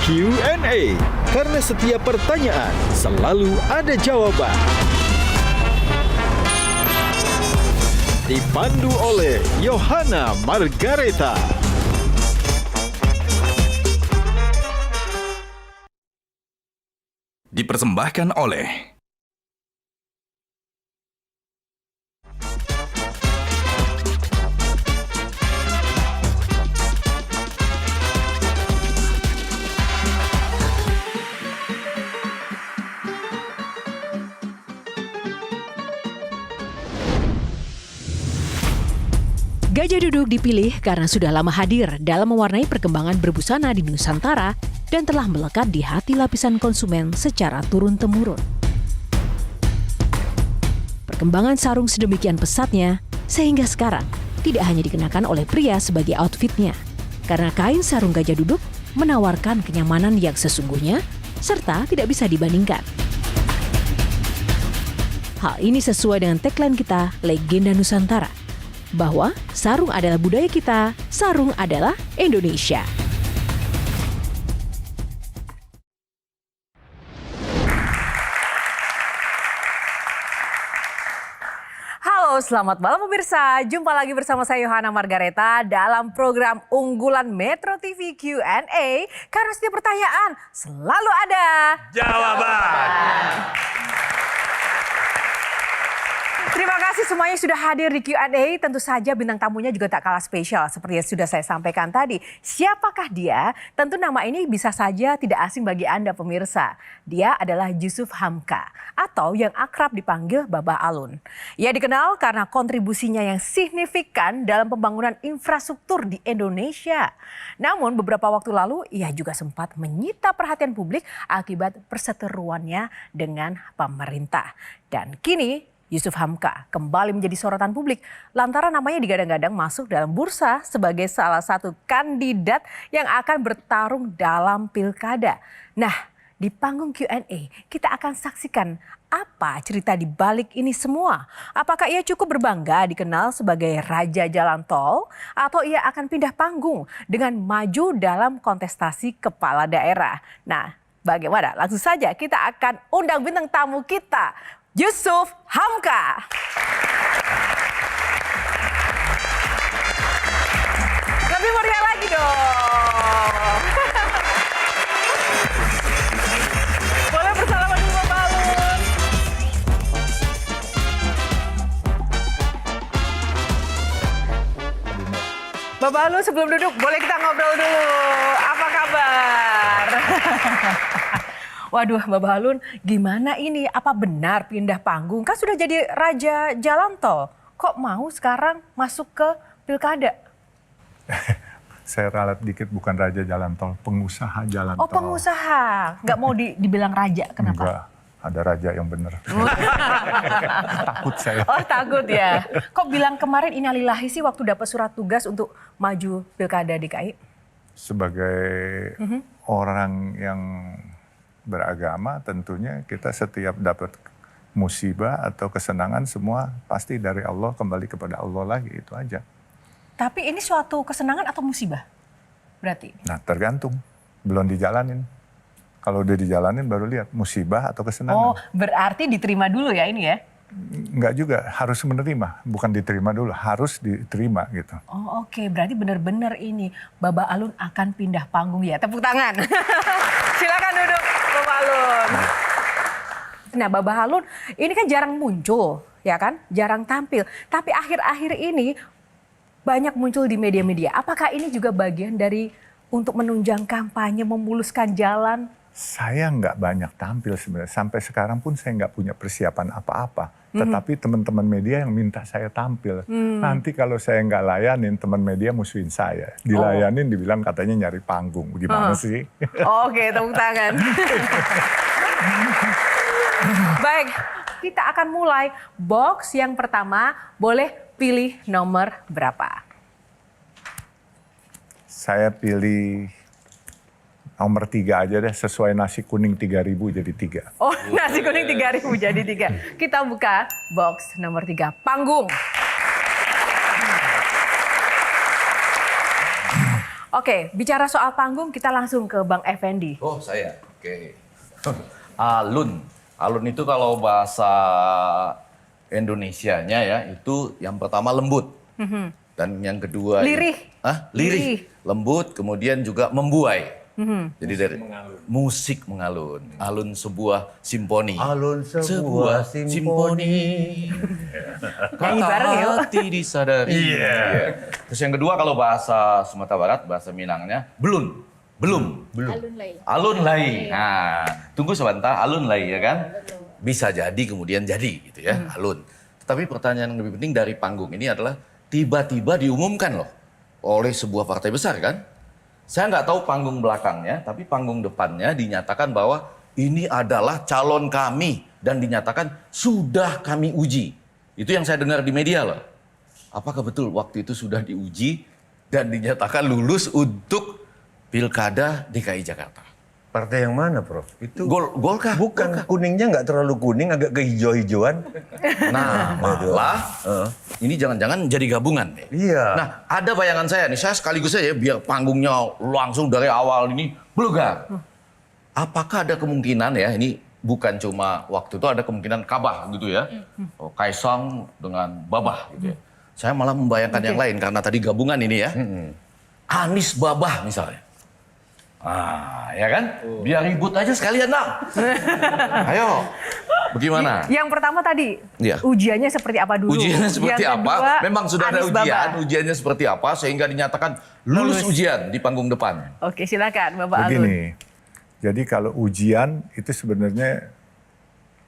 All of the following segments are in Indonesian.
Q&A, karena setiap pertanyaan selalu ada jawaban. Dipandu oleh Yohana Margareta. Dipersembahkan oleh Gajah Duduk dipilih karena sudah lama hadir dalam mewarnai perkembangan berbusana di Nusantara dan telah melekat di hati lapisan konsumen secara turun-temurun. Perkembangan sarung sedemikian pesatnya sehingga sekarang tidak hanya dikenakan oleh pria sebagai outfitnya, karena kain sarung Gajah Duduk menawarkan kenyamanan yang sesungguhnya serta tidak bisa dibandingkan. Hal ini sesuai dengan tagline kita, Legenda Nusantara, bahwa sarung adalah budaya kita, sarung adalah Indonesia. Halo, selamat malam pemirsa. Jumpa lagi bersama saya Yohana Margareta dalam program unggulan Metro TV Q&A. Karena setiap pertanyaan selalu ada jawaban. Terima kasih semuanya sudah hadir di Q&A. Tentu saja bintang tamunya juga tak kalah spesial seperti yang sudah saya sampaikan tadi. Siapakah dia? Tentu nama ini bisa saja tidak asing bagi Anda pemirsa. Dia adalah Yusuf Hamka atau yang akrab dipanggil Babah Alun. Ia dikenal karena kontribusinya yang signifikan dalam pembangunan infrastruktur di Indonesia. Namun beberapa waktu lalu ia juga sempat menyita perhatian publik akibat perseteruannya dengan pemerintah. Dan kini Yusuf Hamka kembali menjadi sorotan publik lantaran namanya digadang-gadang masuk dalam bursa sebagai salah satu kandidat yang akan bertarung dalam pilkada. Nah, di panggung Q&A kita akan saksikan apa cerita di balik ini semua. Apakah ia cukup berbangga dikenal sebagai Raja Jalan Tol atau ia akan pindah panggung dengan maju dalam kontestasi kepala daerah. Nah, bagaimana? Langsung saja kita akan undang bintang tamu kita, Yusuf Hamka. Lebih meriah lagi dong. Boleh bersalaman dulu Bapak Alun. Bapak Alun sebelum duduk boleh kita ngobrol dulu. Apa kabar? Waduh, Bapak Alun, gimana ini? Apa benar pindah panggung? Kan sudah jadi Raja Jalan Tol. Kok mau sekarang masuk ke pilkada? Saya ralat dikit, bukan Raja Jalan Tol, pengusaha Jalan Tol. Oh, pengusaha. Nggak mau dibilang raja, kenapa? Enggak, ada raja yang benar. Takut saya. Oh, takut ya. Kok bilang kemarin innalillahi sih waktu dapat surat tugas untuk maju pilkada DKI? Sebagai orang yang beragama, tentunya kita setiap dapat musibah atau kesenangan semua pasti dari Allah, kembali kepada Allah lagi, itu aja. Tapi ini suatu kesenangan atau musibah berarti? Nah, tergantung, belum dijalanin. Kalau udah dijalanin baru lihat musibah atau kesenangan. Oh, berarti diterima dulu ya ini ya? Enggak juga, harus menerima, bukan diterima dulu, harus diterima gitu. Oh, oke. Berarti benar-benar ini Babah Alun akan pindah panggung ya. Tepuk tangan. Silakan duduk Babah Alun. Nah, Babah Alun ini kan jarang muncul, ya kan? Jarang tampil. Tapi akhir-akhir ini banyak muncul di media-media. Apakah ini juga bagian dari untuk menunjang kampanye, memuluskan jalan? Saya nggak banyak tampil sebenarnya. Sampai sekarang pun saya nggak punya persiapan apa-apa. Tetapi teman-teman media yang minta saya tampil. Nanti kalau saya nggak layanin, teman media musuhin saya. Dilayanin, dibilang katanya nyari panggung. Gimana sih? Oke, tepuk tangan. Baik, kita akan mulai. Box yang pertama, boleh pilih nomor berapa? Saya pilih nomor 3 aja deh, sesuai nasi kuning 3.000 jadi 3. Oh, nasi kuning 3.000 jadi 3. Kita buka box nomor 3, panggung. Oke, bicara soal panggung kita langsung ke Bang Effendi. Oh, saya. Oke. Alun. Alun itu kalau bahasa Indonesianya ya, itu yang pertama lembut. Dan yang kedua Lirih. Lirih. Lembut, kemudian juga membuai. Jadi dari musik mengalun. Alun sebuah simfoni. Alun sebuah simfoni. Nyanyi bareng yuk. Hati disadari. Iya. Terus yang kedua kalau bahasa Sumatera Barat, bahasa Minangnya, belum. Alun lai. Nah, tunggu sebentar, alun lai ya kan? Bisa jadi kemudian jadi gitu ya, alun. Tetapi pertanyaan yang lebih penting dari panggung ini adalah tiba-tiba diumumkan loh oleh sebuah partai besar kan? Saya nggak tahu panggung belakangnya, tapi panggung depannya dinyatakan bahwa ini adalah calon kami dan dinyatakan sudah kami uji. Itu yang saya dengar di media loh. Apakah betul waktu itu sudah diuji dan dinyatakan lulus untuk Pilkada DKI Jakarta? Partai yang mana, Prof? Itu Golkar. bukan kuningnya nggak terlalu kuning, agak kehijau-hijauan. Nah, malah ini jangan-jangan jadi gabungan nih. Iya. Nah, ada bayangan saya nih, saya sekaligus saja biar panggungnya langsung dari awal ini belegar. Apakah ada kemungkinan ya, ini bukan cuma waktu itu ada kemungkinan Kabah gitu ya. Kaisang dengan Babah gitu ya. Saya malah membayangkan yang lain karena tadi gabungan ini ya. Anies Babah misalnya. Ya kan? Biar ribut aja sekalian lah. Ayo, bagaimana? Yang pertama tadi, Iya. ujiannya seperti apa dulu? Ujiannya seperti Yang apa? kedua, Memang sudah ada Anies ujian. Babah. Ujiannya seperti apa sehingga dinyatakan lulus ujian di panggung depan. Oke, silakan Bapak Alun. Begini, jadi kalau ujian itu sebenarnya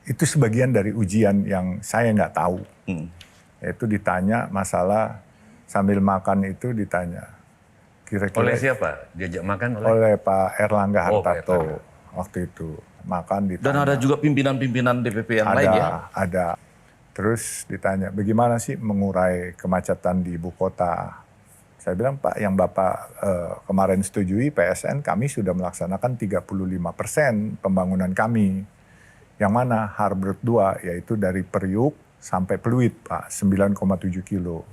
itu sebagian dari ujian yang saya nggak tahu. Yaitu ditanya masalah sambil makan itu ditanya. Kira-kira Oleh siapa? Diajak makan oleh Pak Erlangga Oh, Pak Hartarto Erlangga. waktu itu makan ditanya. Dan ada juga pimpinan-pimpinan DPP yang lain ya. Ada. Terus ditanya, bagaimana sih mengurai kemacetan di ibu kota? Saya bilang, Pak, yang Bapak kemarin setujui PSN, kami sudah melaksanakan 35% pembangunan kami. Yang mana Harbor 2, yaitu dari Priuk sampai Pluit, Pak, 9,7 kilo.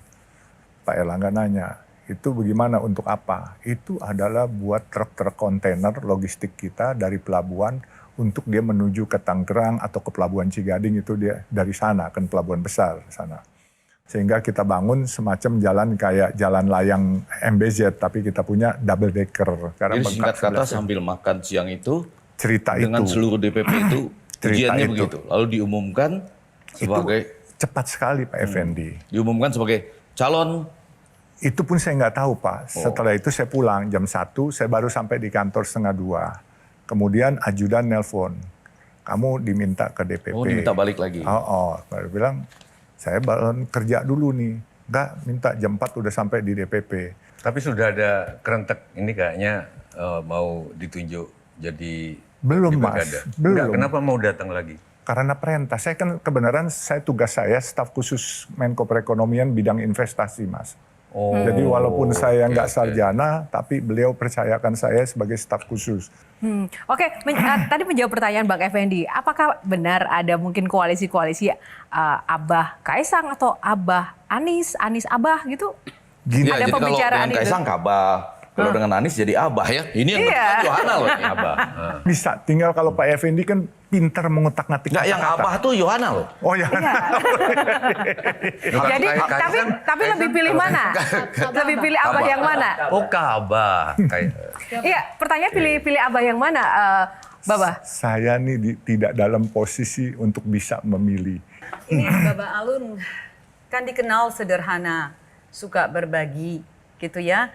Pak Erlangga nanya, itu bagaimana untuk apa? Itu adalah buat truk-truk kontainer logistik kita dari pelabuhan untuk dia menuju ke Tangerang atau ke Pelabuhan Cigading, itu dia dari sana, kan pelabuhan besar sana. Sehingga kita bangun semacam jalan kayak jalan layang MBZ, tapi kita punya double decker. Jadi singkat kata sambil makan siang itu, cerita dengan itu. seluruh DPP itu, Cerita ujiannya itu. begitu. Lalu diumumkan sebagai, Cepat sekali Pak Effendi. diumumkan sebagai calon. Itu pun saya nggak tahu Pak. Setelah itu saya pulang jam 1, saya baru sampai di kantor 1:30. Kemudian ajudan nelpon, kamu diminta ke DPP. Oh, diminta balik lagi. Baru bilang, saya baru kerja dulu nih. Enggak, minta jam 4 udah sampai di DPP. Tapi sudah ada kerentek ini kayaknya mau ditunjuk jadi Belum, di Mas. Pilkada. Belum. Enggak, kenapa mau datang lagi? Karena perintah, saya kan kebenaran tugas saya staf khusus Menko Perekonomian bidang investasi, Mas. Oh, Jadi walaupun saya nggak oke. sarjana, tapi beliau percayakan saya sebagai staf khusus. Oke, tadi menjawab pertanyaan Bang Effendi, apakah benar ada mungkin koalisi-koalisi Abah Kaisang atau Abah Anies, Anies Abah gitu? Gini, Ada jadi kalau pembicaraan dengan itu. Kaisang Kabah, kalau dengan Anies jadi Abah ya. Ini yang Iya. berarti Yohana loh ini Abah. bisa. Tinggal kalau Pak Effendi kan pintar mengutak-ngatik Enggak, yang kata-kata. Abah tuh Yohana loh. Oh ya. Jadi, tapi lebih pilih mana? Lebih pilih Abah yang mana? Oh, Kabah. Kayak Iya, pertanyaan pilih Abah yang mana, Babah? Saya nih tidak dalam posisi untuk bisa memilih. Ini Bapak Alun kan dikenal sederhana, suka berbagi gitu ya.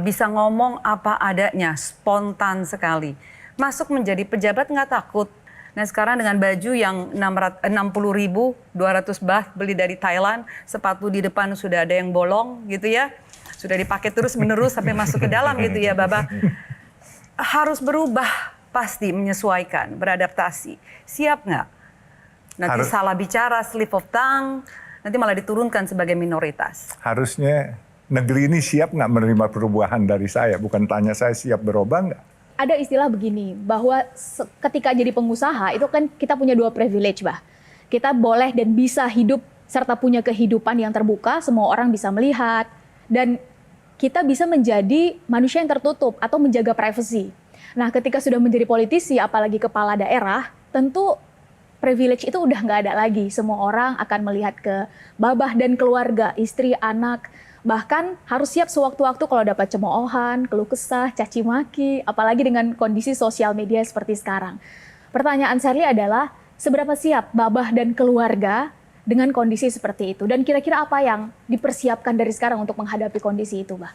Bisa ngomong apa adanya, spontan sekali. Masuk menjadi pejabat nggak takut. Nah sekarang dengan baju yang 60.000, 200 baht beli dari Thailand, sepatu di depan sudah ada yang bolong gitu ya. Sudah dipakai terus menerus sampai masuk ke dalam gitu ya Baba. Harus berubah, pasti menyesuaikan, beradaptasi. Siap nggak? Nanti salah bicara, slip of tongue, nanti malah diturunkan sebagai minoritas. Harusnya negeri ini siap nggak menerima perubahan dari saya? Bukan tanya saya siap berubah nggak? Ada istilah begini, bahwa ketika jadi pengusaha itu kan kita punya dua privilege, Bah. Kita boleh dan bisa hidup serta punya kehidupan yang terbuka, semua orang bisa melihat. Dan kita bisa menjadi manusia yang tertutup atau menjaga privasi. Nah, ketika sudah menjadi politisi, apalagi kepala daerah, tentu privilege itu udah nggak ada lagi. Semua orang akan melihat ke babah dan keluarga, istri, anak. Bahkan harus siap sewaktu-waktu kalau dapat cemoohan, keluh kesah, caci maki, apalagi dengan kondisi sosial media seperti sekarang. Pertanyaan Sherly adalah, seberapa siap babah dan keluarga dengan kondisi seperti itu? Dan kira-kira apa yang dipersiapkan dari sekarang untuk menghadapi kondisi itu, Bah?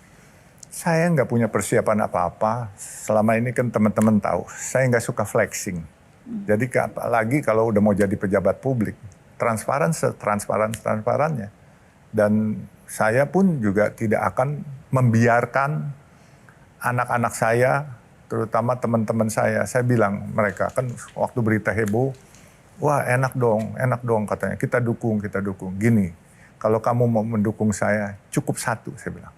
Saya nggak punya persiapan apa-apa. Selama ini kan teman-teman tahu, saya nggak suka flexing. Jadi apalagi kalau udah mau jadi pejabat publik, transparan setransparan-transparannya. Dan saya pun juga tidak akan membiarkan anak-anak saya, terutama teman-teman saya bilang mereka kan waktu berita heboh, wah enak dong katanya, kita dukung. Gini, kalau kamu mau mendukung saya, cukup satu, saya bilang.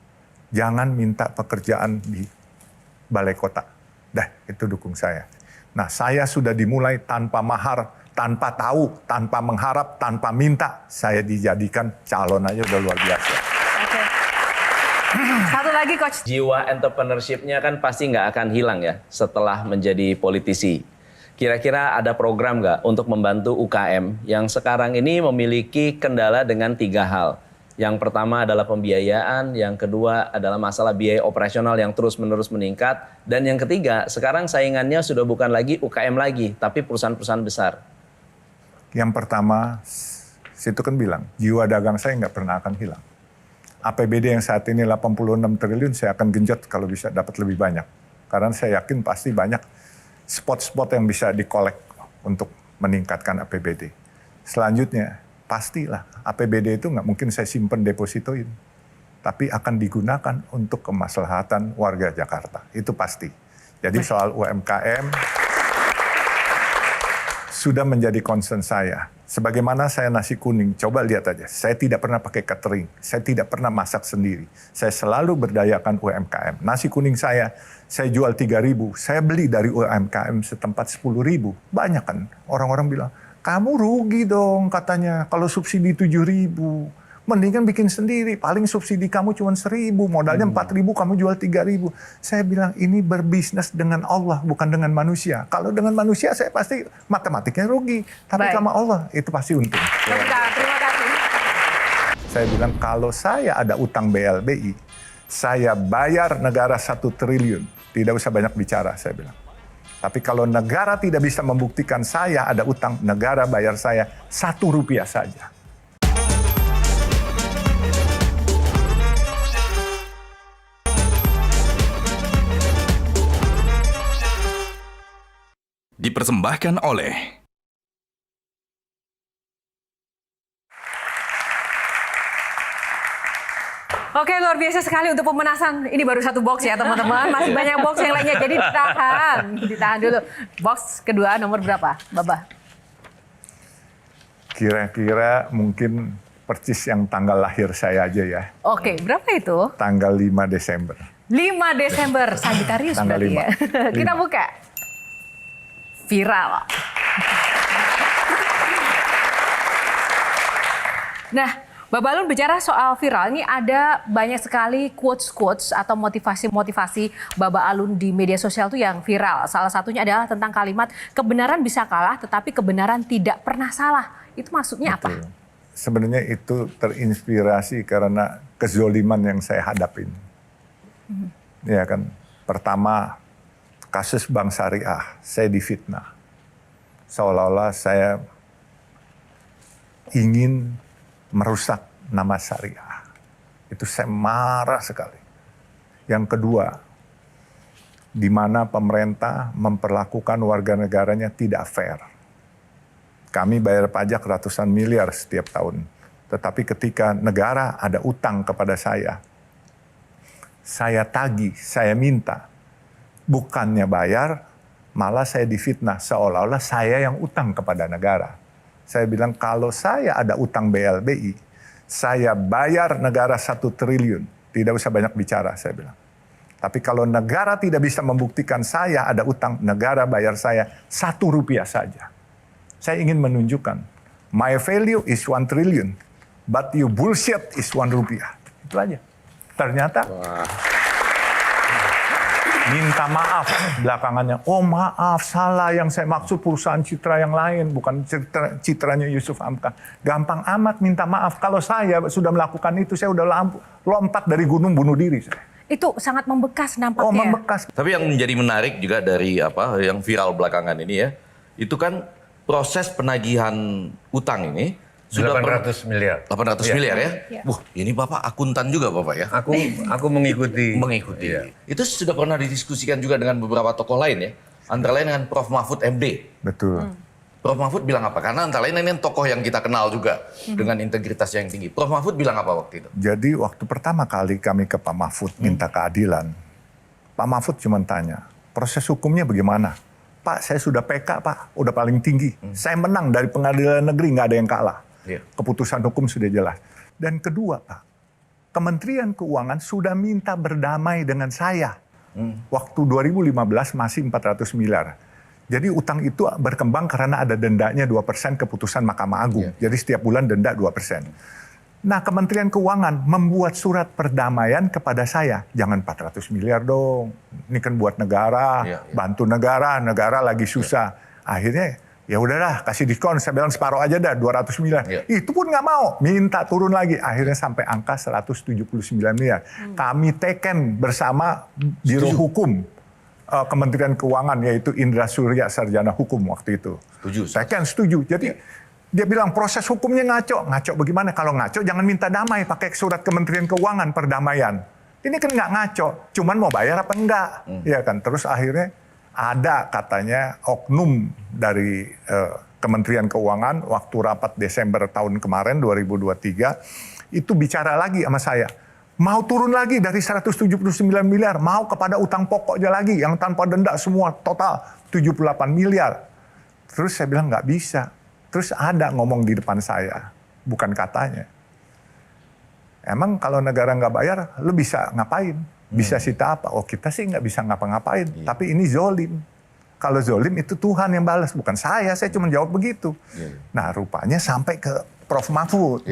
Jangan minta pekerjaan di balai kota. Dah, itu dukung saya. Nah, saya sudah dimulai tanpa mahar, tanpa tahu, tanpa mengharap, tanpa minta. Saya dijadikan calon aja udah luar biasa. Oke. Satu lagi, Coach. Jiwa entrepreneurship-nya kan pasti nggak akan hilang ya setelah menjadi politisi. Kira-kira ada program nggak untuk membantu UKM yang sekarang ini memiliki kendala dengan 3 hal. Yang pertama adalah pembiayaan, yang kedua adalah masalah biaya operasional yang terus-menerus meningkat, dan yang ketiga, sekarang saingannya sudah bukan lagi UKM lagi, tapi perusahaan-perusahaan besar. Yang pertama, situ kan bilang, jiwa dagang saya nggak pernah akan hilang. APBD yang saat ini 86 triliun, saya akan genjot kalau bisa dapat lebih banyak. Karena saya yakin pasti banyak spot-spot yang bisa dikolek untuk meningkatkan APBD. Selanjutnya, pastilah APBD itu nggak mungkin saya simpen depositoin, tapi akan digunakan untuk kemaslahatan warga Jakarta. Itu pasti. Jadi soal UMKM sudah menjadi concern saya. Sebagaimana saya nasi kuning, coba lihat aja. Saya tidak pernah pakai catering, saya tidak pernah masak sendiri. Saya selalu berdayakan UMKM. Nasi kuning saya jual 3.000, saya beli dari UMKM setempat 10.000. Banyak kan orang-orang bilang, kamu rugi dong katanya kalau subsidi 7.000. Mendingan bikin sendiri, paling subsidi kamu cuma 1.000, modalnya 4.000, kamu jual 3.000. Saya bilang ini berbisnis dengan Allah, bukan dengan manusia. Kalau dengan manusia saya pasti matematiknya rugi, tapi sama Allah itu pasti untung. Terima kasih. Saya bilang kalau saya ada utang BLBI, saya bayar negara 1 triliun. Tidak usah banyak bicara, saya bilang. Tapi kalau negara tidak bisa membuktikan saya ada utang, negara bayar saya 1 rupiah saja. Dipersembahkan oleh Oke, luar biasa sekali untuk pemanasan. Ini baru 1 box ya teman-teman. Masih banyak box yang lainnya, jadi ditahan dulu. Box kedua nomor berapa, Baba? Kira-kira mungkin persis yang tanggal lahir saya aja ya. Oke, berapa itu? Tanggal 5 Desember. 5 Desember, Sagittarius Tanggal berarti 5. ya. Kita buka. Viral. Nah, Baba Alun bicara soal viral, ini ada banyak sekali quotes-quotes atau motivasi-motivasi Baba Alun di media sosial itu yang viral. Salah satunya adalah tentang kalimat kebenaran bisa kalah tetapi kebenaran tidak pernah salah. Itu maksudnya apa? Sebenarnya itu terinspirasi karena kezoliman yang saya hadapin. Ya kan, pertama kasus Bank Syariah, saya difitnah. Seolah-olah saya ingin merusak nama syariah. Itu saya marah sekali. Yang kedua, di mana pemerintah memperlakukan warga negaranya tidak fair. Kami bayar pajak ratusan miliar setiap tahun. Tetapi ketika negara ada utang kepada saya tagih, saya minta. Bukannya bayar, malah saya difitnah seolah-olah saya yang utang kepada negara. Saya bilang kalau saya ada utang BLBI, saya bayar negara 1 triliun. Tidak usah banyak bicara, saya bilang. Tapi kalau negara tidak bisa membuktikan saya ada utang, negara bayar saya 1 rupiah saja. Saya ingin menunjukkan, my value is 1 triliun, but you bullshit is 1 rupiah. Itu aja. Ternyata minta maaf belakangannya. Oh maaf, salah, yang saya maksud perusahaan Citra yang lain, bukan citranya Yusuf Hamka. Gampang amat minta maaf. Kalau saya sudah melakukan itu, saya udah lompat dari gunung bunuh diri. Itu sangat membekas nampaknya. Oh membekas. Tapi yang menjadi menarik juga dari yang viral belakangan ini ya, itu kan proses penagihan utang ini sudah 800 miliar. 800 miliar ya? Ya. Wah, ini Bapak akuntan juga Bapak ya? Aku mengikuti. Mengikuti. Itu sudah pernah didiskusikan juga dengan beberapa tokoh lain ya? Antara lain dengan Prof. Mahfud MD. Betul. Prof. Mahfud bilang apa? Karena antara lain ini tokoh yang kita kenal juga dengan integritas yang tinggi. Prof. Mahfud bilang apa waktu itu? Jadi waktu pertama kali kami ke Pak Mahfud minta keadilan, Pak Mahfud cuma tanya, proses hukumnya bagaimana? Pak, saya sudah PK Pak, udah paling tinggi. Saya menang dari pengadilan negeri, nggak ada yang kalah. Keputusan hukum sudah jelas. Dan kedua Pak, Kementerian Keuangan sudah minta berdamai dengan saya. Waktu 2015 masih 400 miliar. Jadi utang itu berkembang karena ada dendanya 2% keputusan Mahkamah Agung. Jadi setiap bulan denda 2%. Nah, Kementerian Keuangan membuat surat perdamaian kepada saya. Jangan 400 miliar dong. Ini kan buat negara, bantu negara, negara lagi susah. Akhirnya ya udahlah, kasih diskon. Saya bilang separuh aja dah, 200 miliar. Itu pun nggak mau, minta turun lagi. Akhirnya sampai angka 179 miliar. Kami teken bersama Biro Hukum Kementerian Keuangan, yaitu Indra Surya, sarjana hukum waktu itu. Setuju. Saya kan setuju. Jadi dia bilang proses hukumnya ngaco. Ngaco bagaimana? Kalau ngaco jangan minta damai, pakai surat Kementerian Keuangan perdamaian. Ini kan nggak ngaco, cuman mau bayar apa enggak. Ya kan. Terus akhirnya ada katanya oknum dari Kementerian Keuangan waktu rapat Desember tahun kemarin 2023 itu bicara lagi sama saya. Mau turun lagi dari 179 miliar, mau kepada utang pokoknya lagi, yang tanpa denda semua, total 78 miliar. Terus saya bilang nggak bisa. Terus ada ngomong di depan saya, bukan katanya. Emang kalau negara nggak bayar, lu bisa ngapain? Bisa sita apa? Oh kita sih nggak bisa ngapa-ngapain, tapi ini zolim. Kalau zolim itu Tuhan yang balas, bukan saya cuma jawab begitu. Nah rupanya sampai ke Prof. Mahfud.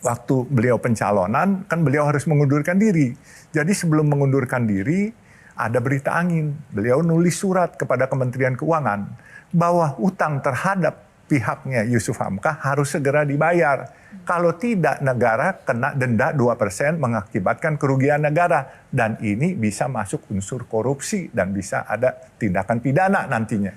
Waktu beliau pencalonan, kan beliau harus mengundurkan diri. Jadi sebelum mengundurkan diri, ada berita angin. Beliau nulis surat kepada Kementerian Keuangan bahwa utang terhadap pihaknya Yusuf Hamka harus segera dibayar. Kalau tidak, negara kena denda 2% mengakibatkan kerugian negara. Dan ini bisa masuk unsur korupsi dan bisa ada tindakan pidana nantinya.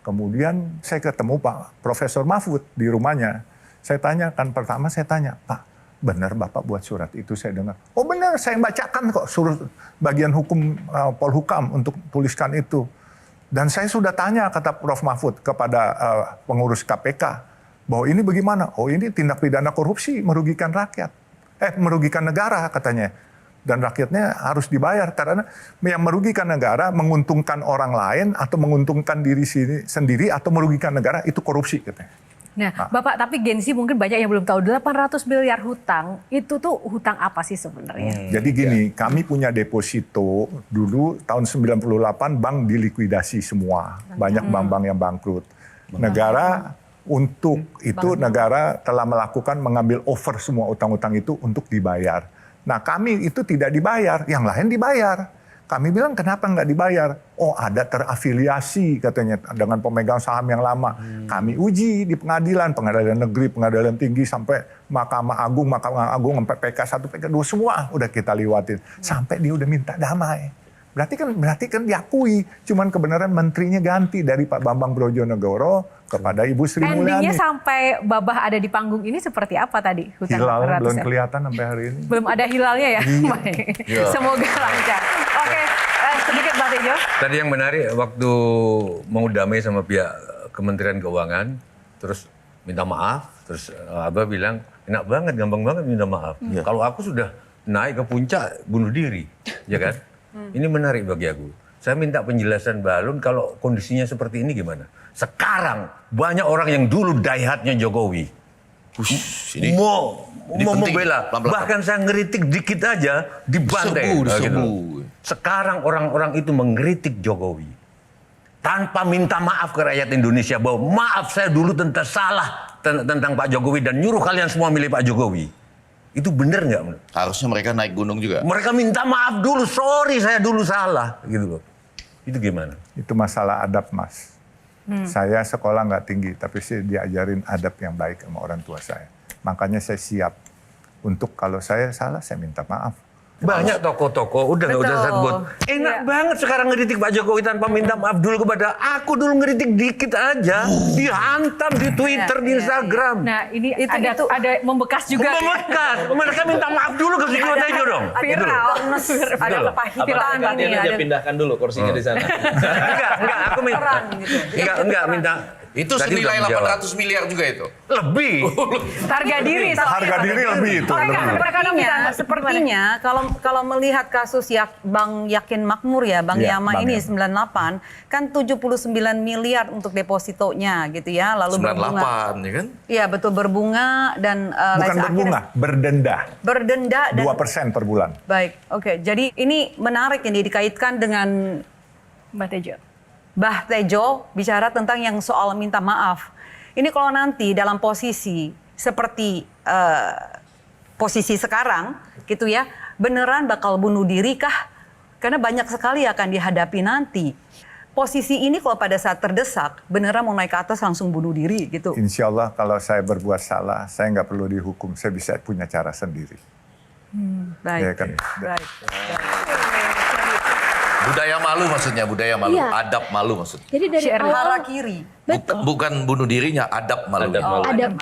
Kemudian saya ketemu Pak Profesor Mahfud di rumahnya. Saya tanya, Pak, benar Bapak buat surat itu? Saya dengar, oh benar, saya bacakan kok suruh bagian hukum Polhukam untuk tuliskan itu. Dan saya sudah tanya, kata Prof. Mahfud, kepada pengurus KPK, bahwa ini bagaimana? Oh ini tindak pidana korupsi, merugikan rakyat. Merugikan negara katanya. Dan rakyatnya harus dibayar, karena yang merugikan negara, menguntungkan orang lain, atau menguntungkan diri sendiri, atau merugikan negara, itu korupsi katanya. Nah, Bapak, tapi Gen Z mungkin banyak yang belum tahu, 800 miliar hutang, itu tuh hutang apa sih sebenarnya? Jadi gini, kami punya deposito dulu tahun 98 bank dilikuidasi semua. Banyak bank-bank yang bangkrut. Negara untuk itu negara telah melakukan mengambil over semua utang-utang itu untuk dibayar. Nah kami itu tidak dibayar, yang lain dibayar. Kami bilang kenapa nggak dibayar? Oh ada terafiliasi katanya dengan pemegang saham yang lama. Kami uji di pengadilan negeri, pengadilan tinggi, sampai Mahkamah Agung, sampai PK 1, PK 2 semua udah kita lewatin. Sampai dia udah minta damai. Berarti kan diakui, cuman kebenaran menterinya ganti dari Pak Bambang Brojonegoro kepada Ibu Sri Mulyani. Endingnya sampai Babah ada di panggung ini seperti apa tadi? Hilal belum kelihatan sampai hari ini. Belum ada hilalnya ya? Baik. Semoga lancar. Oke, sedikit Bang Tejo. Tadi yang menarik, waktu mau damai sama pihak Kementerian Keuangan, terus minta maaf, terus Abah bilang, enak banget, gampang banget minta maaf. Kalau aku sudah naik ke puncak, bunuh diri, ya kan? Ini menarik bagi aku. Saya minta penjelasan Balun kalau kondisinya seperti ini gimana. Sekarang banyak orang yang dulu daihatnya Jokowi. Mau membela. Bahkan saya ngeritik dikit aja dibantai. Gitu. Sekarang orang-orang itu mengkritik Jokowi. Tanpa minta maaf ke rakyat Indonesia. Bahwa maaf saya dulu tentang salah tentang Pak Jokowi dan nyuruh kalian semua milih Pak Jokowi. Itu bener nggak menurut? Harusnya mereka naik gunung juga. Mereka minta maaf dulu, sorry saya dulu salah, gitu loh. Itu gimana? Itu masalah adab, Mas. Saya sekolah nggak tinggi, tapi saya diajarin adab yang baik sama orang tua saya. Makanya saya siap untuk kalau saya salah, saya minta maaf. Banyak tokoh-tokoh, udah nggak usah sebut. Enak banget sekarang ngeritik Pak Jokowi tanpa minta maaf dulu kepada aku dulu ngeritik dikit aja. Dihantam di Twitter, di Instagram. Nah ini ada membekas juga. Membekas. Mereka minta maaf dulu ke Sujiwo Tejo dong. Viral. Ada Apa kepahitan nanti ini. aja pindahkan dulu kursinya di sana. Enggak, aku minta. Enggak minta. Itu Tadi senilai udah menjawab. 800 miliar juga itu. Lebih. Harga diri. Harga diri lebih itu. Sepertinya kalau melihat kasus Bang Yakin Makmur ya, Bang Iya, Yama Bang ini Yama. 98 kan 79 miliar untuk depositonya gitu ya, lalu 98 ya kan? Iya betul, berbunga dan Bukan berbunga, berdenda. Berdenda dan 2% per bulan. baik. Oke, jadi ini menarik ini dikaitkan dengan Mbak Tejo. Mbah Tejo bicara tentang yang soal minta maaf. Ini kalau nanti dalam posisi seperti posisi sekarang gitu ya, beneran bakal bunuh diri kah? Karena banyak sekali akan dihadapi nanti. Posisi ini kalau pada saat terdesak, beneran mau naik ke atas langsung bunuh diri gitu. Insya Allah kalau saya berbuat salah, saya nggak perlu dihukum. Saya bisa punya cara sendiri. Baik. Ya kan? Baik. Budaya malu maksudnya, budaya malu. Iya. Adab malu maksudnya. Jadi dari awal Harakiri. Bukan bunuh dirinya, adab malu. ada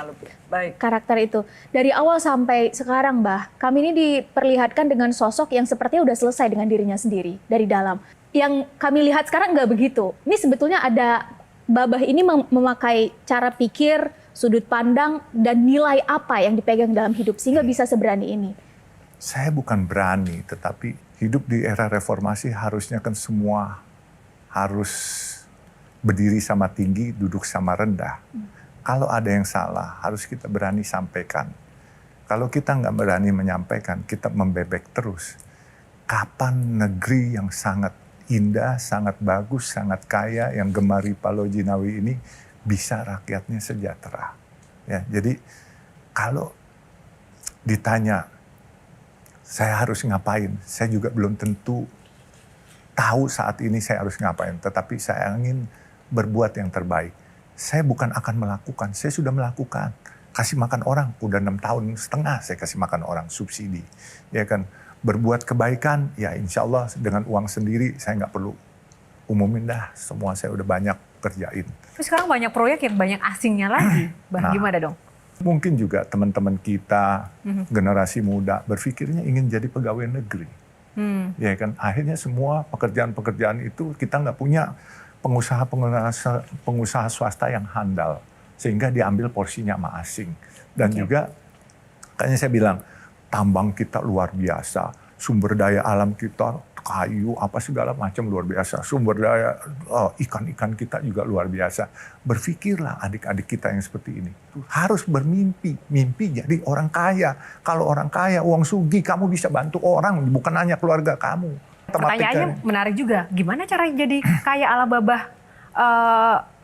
Baik. karakter itu. Dari awal sampai sekarang, Mbah, kami ini diperlihatkan dengan sosok yang sepertinya udah selesai dengan dirinya sendiri dari dalam. Yang kami lihat sekarang nggak begitu. Ini sebetulnya ada Babah ini memakai cara pikir, sudut pandang, dan nilai apa yang dipegang dalam hidup sehingga bisa seberani ini. Saya bukan berani, tetapi hidup di era reformasi harusnya kan semua harus berdiri sama tinggi, duduk sama rendah. Kalau ada yang salah, harus kita berani sampaikan. Kalau kita nggak berani menyampaikan, kita membebek terus. Kapan negeri yang sangat indah, sangat bagus, sangat kaya, yang gemari Palo Jinawi ini bisa rakyatnya sejahtera? Ya, jadi kalau ditanya, saya harus ngapain? Saya juga belum tentu tahu saat ini saya harus ngapain. Tetapi saya ingin berbuat yang terbaik. Saya bukan akan melakukan, saya sudah melakukan. Kasih makan orang, udah 6,5 tahun saya kasih makan orang, subsidi. Ya kan, berbuat kebaikan, ya insya Allah dengan uang sendiri saya nggak perlu umumin dah. Semua saya udah banyak kerjain. Tapi sekarang banyak proyek yang banyak asingnya lagi. Gimana dong? Mungkin juga teman-teman kita, generasi muda, berpikirnya ingin jadi pegawai negeri. Ya kan, akhirnya semua pekerjaan-pekerjaan itu kita nggak punya pengusaha swasta yang handal. Sehingga diambil porsinya sama asing. Dan juga, kayaknya saya bilang, tambang kita luar biasa. Sumber daya alam kita, kayu, apa segala macam luar biasa. Sumber daya ikan-ikan kita juga luar biasa. Berpikirlah adik-adik kita yang seperti ini. Harus bermimpi. Mimpi jadi orang kaya. Kalau orang kaya, uang sugih, kamu bisa bantu orang, bukan hanya keluarga kamu. Pertanyaannya menarik juga. Gimana caranya jadi kaya ala Babah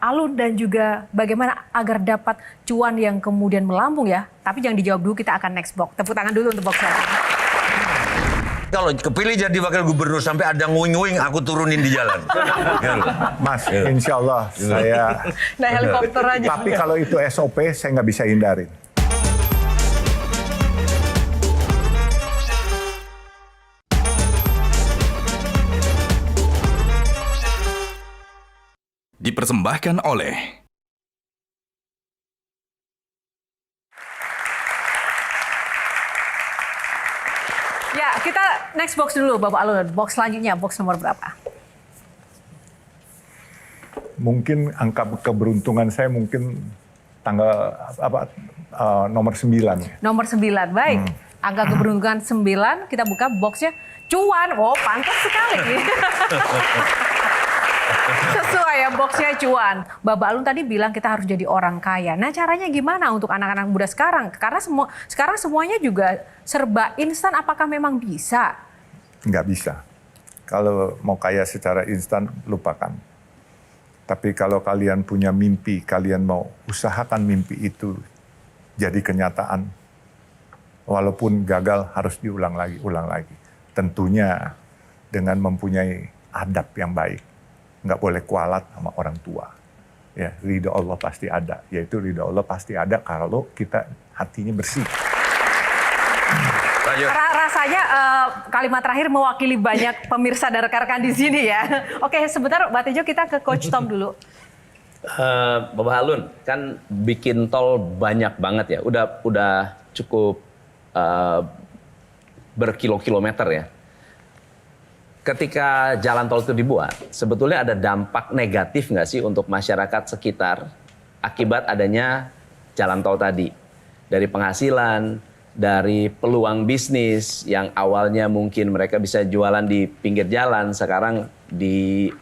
Alun dan juga bagaimana agar dapat cuan yang kemudian melambung ya? Tapi jangan dijawab dulu, kita akan next box. Tepuk tangan dulu untuk box selanjutnya. Kalau kepilih jadi wakil gubernur sampai ada nguing-nguing, aku turunin di jalan. Mas, insya Allah saya... Nah, helikopter aja. Tapi kalau itu SOP, saya nggak bisa hindarin. Dipersembahkan oleh Ya, kita next box dulu Bapak Alun. Box selanjutnya, box nomor berapa? Mungkin angka keberuntungan saya mungkin tanggal nomor 9. Nomor 9, baik. Angka keberuntungan 9, kita buka boxnya. Cuan, oh pantas sekali. Sesuai ya, boxnya cuan. Bapak Alun tadi bilang kita harus jadi orang kaya. Nah caranya gimana untuk anak-anak muda sekarang? Karena sekarang semuanya juga serba instan, apakah memang bisa? Nggak bisa. Kalau mau kaya secara instan, lupakan. Tapi kalau kalian punya mimpi, kalian mau usahakan mimpi itu jadi kenyataan, Walaupun gagal harus diulang lagi, ulang lagi. Tentunya dengan mempunyai adab yang baik. Nggak boleh kualat sama orang tua. Ya, ridho Allah pasti ada. Yaitu ridho Allah pasti ada kalau kita hatinya bersih. Rasanya kalimat terakhir mewakili banyak pemirsa dan rekan-rekan di sini ya. Oke, sebentar Mbak Tejo, kita ke Coach Tom dulu. Bapak Alun kan bikin tol banyak banget ya. Udah cukup berkilo-kilometer ya. Ketika jalan tol itu dibuat, sebetulnya ada dampak negatif nggak sih untuk masyarakat sekitar akibat adanya jalan tol tadi? Dari penghasilan, dari peluang bisnis yang awalnya mungkin mereka bisa jualan di pinggir jalan, sekarang ditutup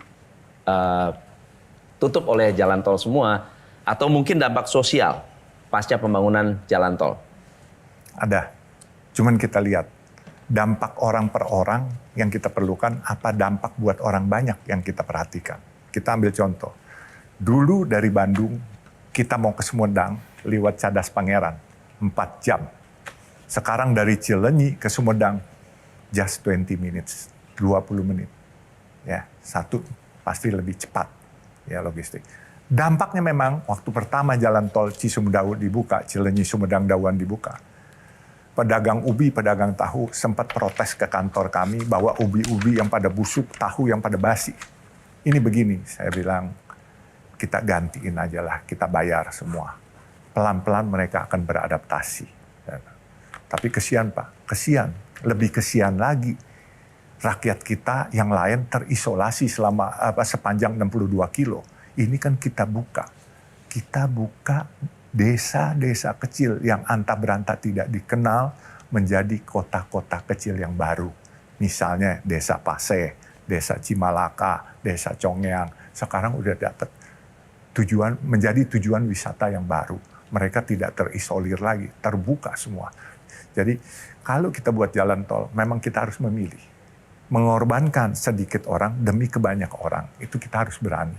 oleh jalan tol semua, atau mungkin dampak sosial pasca pembangunan jalan tol? Ada. Cuman kita lihat dampak orang per orang yang kita perlukan, apa dampak buat orang banyak yang kita perhatikan. Kita ambil contoh. Dulu dari Bandung, kita mau ke Sumedang lewat Cadas Pangeran, 4 jam. Sekarang dari Cileunyi ke Sumedang, just 20 minutes, 20 menit. Ya, satu pasti lebih cepat ya logistik. Dampaknya memang waktu pertama jalan tol Cisumdawu dibuka, Cileunyi Sumedang Dawuan dibuka. Pedagang ubi, pedagang tahu sempat protes ke kantor kami bahwa ubi-ubi yang pada busuk, tahu yang pada basi. Ini begini, saya bilang kita gantiin aja lah, kita bayar semua. Pelan-pelan mereka akan beradaptasi. Tapi kesian Pak, kesian, lebih kesian lagi. Rakyat kita yang lain terisolasi selama sepanjang 62 kilo. Ini kan kita buka desa-desa kecil yang antah berantah tidak dikenal menjadi kota-kota kecil yang baru. Misalnya Desa Pase, Desa Cimalaka, Desa Congeang. Sekarang udah dapat menjadi tujuan wisata yang baru. Mereka tidak terisolir lagi, terbuka semua. Jadi kalau kita buat jalan tol, memang kita harus memilih. Mengorbankan sedikit orang demi kebanyak orang. Itu kita harus berani.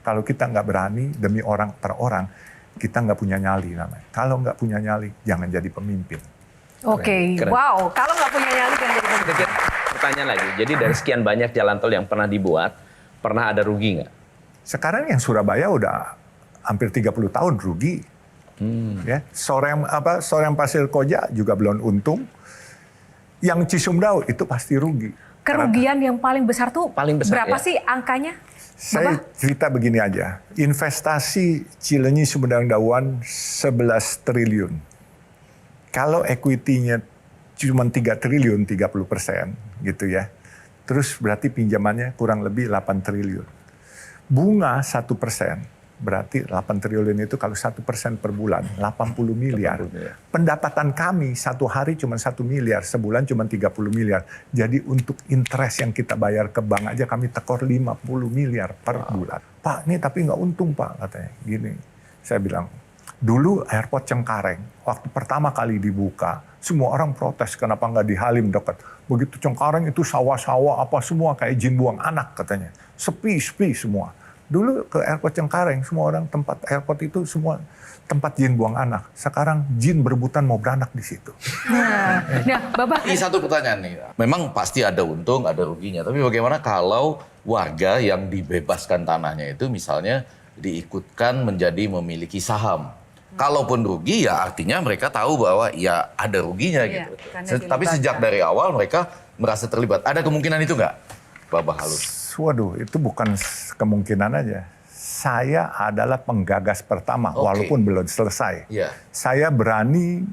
Kalau kita nggak berani demi orang per orang, kita nggak punya nyali namanya. Kalau nggak punya nyali, jangan jadi pemimpin. Oke, wow. Kalau nggak punya nyali, jangan jadi pemimpin. Pertanyaan lagi, jadi dari sekian banyak jalan tol yang pernah dibuat, pernah ada rugi nggak? Sekarang yang Surabaya udah hampir 30 tahun rugi. Ya, Soreang Pasir Koja juga belum untung. Yang Cisumdawu itu pasti rugi. Kerugian yang paling besar tuh berapa ya? sih angkanya? Saya cerita begini aja, investasi Cileunyi Sumedang Dawuan 11 triliun. Kalau equity-nya cuma 3 triliun, 30% gitu ya. Terus berarti pinjamannya kurang lebih 8 triliun. Bunga 1%, berarti 8 triliun itu kalau 1% per bulan, 80 miliar. Pendapatan kami satu hari cuma 1 miliar, sebulan cuma 30 miliar. Jadi untuk interest yang kita bayar ke bank aja kami tekor 50 miliar per bulan. Pak, ini tapi nggak untung Pak, katanya. Gini, saya bilang, dulu airport Cengkareng, waktu pertama kali dibuka, semua orang protes kenapa nggak di Halim dekat. Begitu Cengkareng itu sawah-sawah apa semua kayak jin buang anak katanya. Sepi semua. Dulu ke airport Cengkareng, semua orang tempat airport itu semua tempat jin buang anak. Sekarang jin berebutan mau beranak di situ. Nah, Bapak. Ini satu pertanyaan nih. Memang pasti ada untung, ada ruginya. Tapi bagaimana kalau warga yang dibebaskan tanahnya itu misalnya diikutkan menjadi memiliki saham? Kalaupun rugi ya artinya mereka tahu bahwa ya ada ruginya gitu. Tapi sejak dari awal mereka merasa terlibat. Ada kemungkinan itu nggak, Bapak Halus? Waduh, itu bukan kemungkinan aja. Saya adalah penggagas pertama, walaupun belum selesai. Saya berani